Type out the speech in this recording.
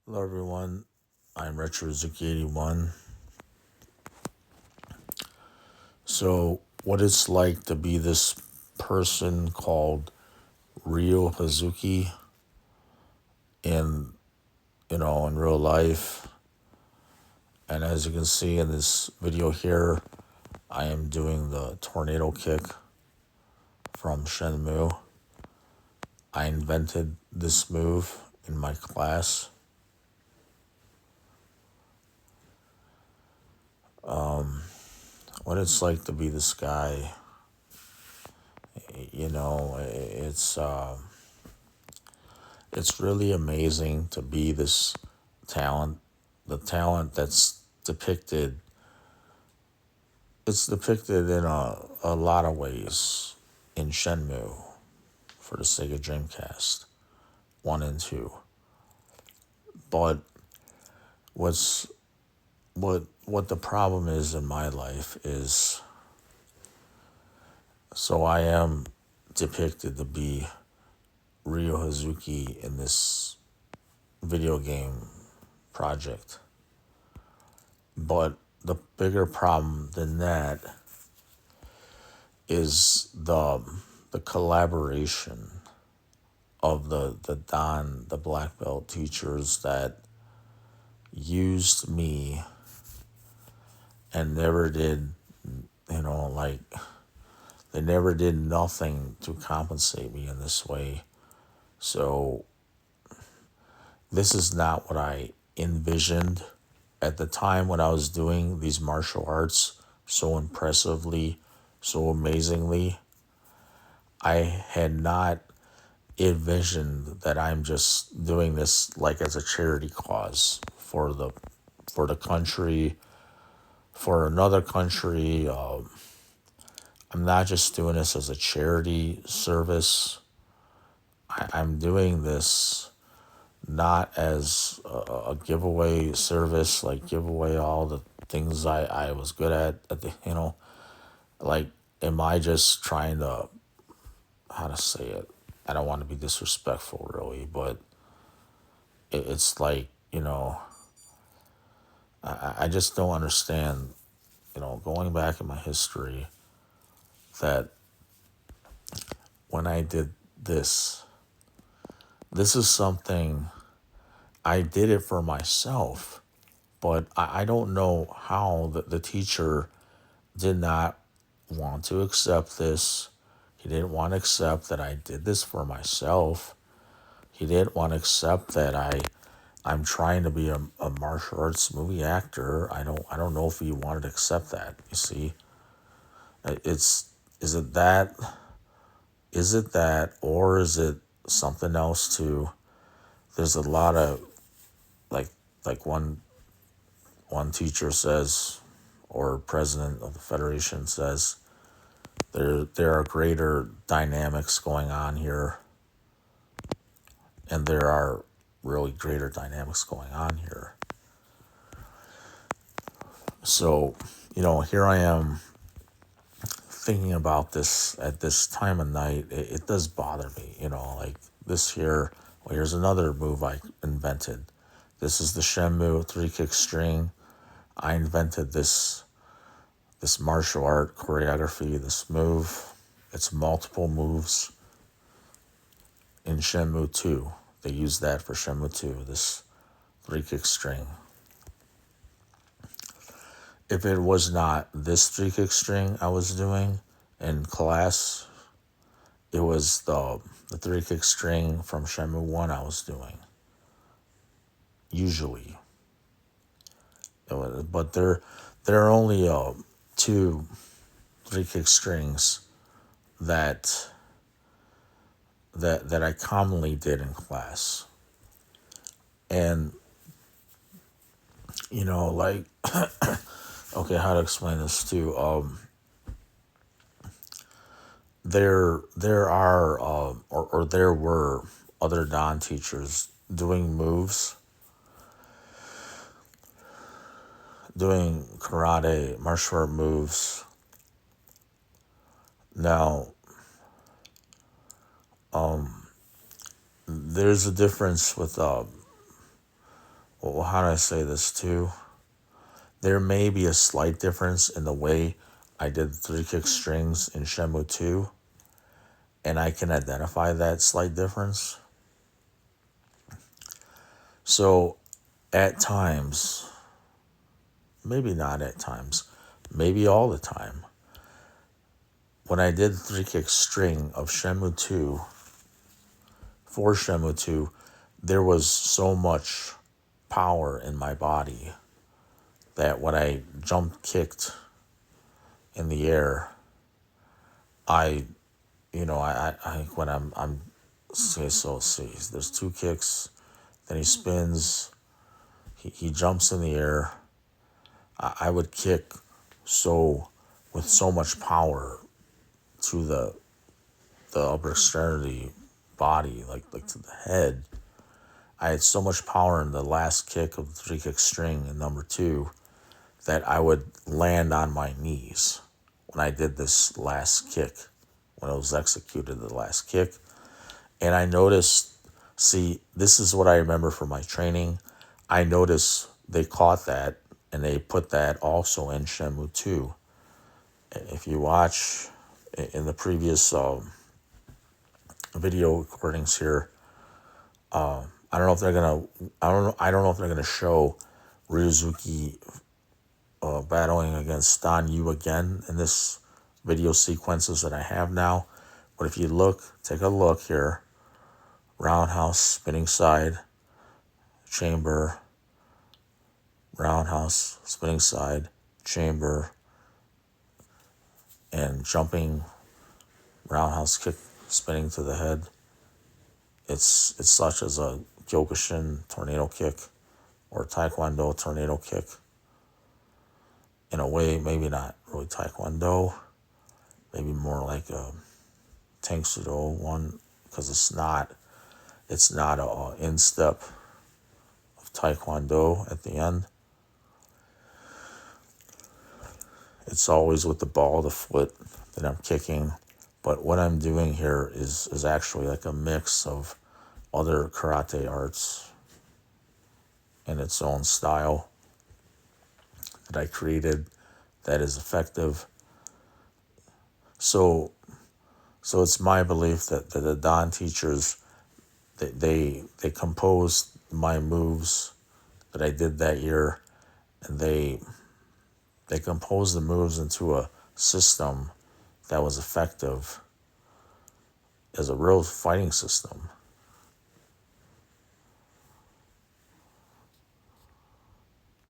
Hello, everyone. I'm Retro Zuki 81. So, what it's like to be this person called Ryo Hazuki in in real life. And as you can see in this video here, I am doing the tornado kick from Shenmue. I invented this move in my class. What it's like to be this guy, it's really amazing to be this talent. The talent that's depicted, it's depicted in a lot of ways in Shenmue for the Sega Dreamcast 1 and 2. But what's what the problem is in my life is, so I am depicted to be Ryo Hazuki in this video game project. But the bigger problem than that is the collaboration of the black belt teachers that used me and never did, like, they never did nothing to compensate me in this way. So this is not what I envisioned at the time when I was doing these martial arts so impressively, so amazingly. I had not envisioned that I'm just doing this like as a charity cause for the country, for another country. I'm not just doing this as a charity service. I'm doing this not as a giveaway service, like give away all the things I was good at like, am I just trying to, how to say it? I don't want to be disrespectful really, but it's like, I just don't understand, going back in my history, that when I did this, this is something I did it for myself, but I don't know how the teacher did not want to accept this. He didn't want to accept that I did this for myself. He didn't want to accept that I'm trying to be a martial arts movie actor. I don't know if he wanted to accept that. You see, it's is it that or is it something else too? There's a lot of, like one teacher says, or president of the federation says, there are greater dynamics going on here, and there are really greater dynamics going on here. So, here I am thinking about this at this time of night. It does bother me, like this here. Well, here's another move I invented. This is the Shenmue 3-kick string. I invented this martial art choreography, this move. It's multiple moves in Shenmue 2. They use that for Shenmue 2, this 3-kick string. If it was not this 3-kick string I was doing in class, it was the 3-kick string from Shenmue 1 I was doing. Usually. But there are only two 3-kick strings that I commonly did in class. And like, okay, how to explain this too? There are or there were other non-teachers doing moves, doing karate, martial art moves. Now, there's a difference with Well, how do I say this too? There may be a slight difference in the way I did three kick strings in Shenmue 2, and I can identify that slight difference. So at times, maybe not at times, maybe all the time, when I did three kick string of Shenmue 2, for Shenmue 2, there was so much power in my body that when I jump kicked in the air, I, when I'm, see, there's two kicks, then he spins, he jumps in the air. I would kick so, with so much power to the upper extremity body, like to the head. I had so much power in the last kick of the three kick string in number 2 that I would land on my knees when I did this last kick, when it was executed, the last kick. And I noticed, see, this is what I remember from my training. I noticed they caught that and they put that also in Shenmue 2. If you watch in the previous video recordings here, I don't know if they're gonna, I don't know if they're gonna show Ryuzuki battling against Stan Yu again in this video sequences that I have now. But if you look, take a look here, roundhouse, spinning side, chamber, roundhouse, spinning side, chamber, and jumping roundhouse kick, spinning to the head. It's such as a Kyokushin tornado kick or Taekwondo tornado kick. In a way, maybe not really Taekwondo, maybe more like a Tangsudo one, because it's not a instep of Taekwondo at the end. It's always with the ball of the foot that I'm kicking. But what I'm doing here is actually like a mix of other karate arts in its own style that I created that is effective. So it's my belief that the Dan teachers, they composed my moves that I did that year, and they composed the moves into a system that was effective as a real fighting system.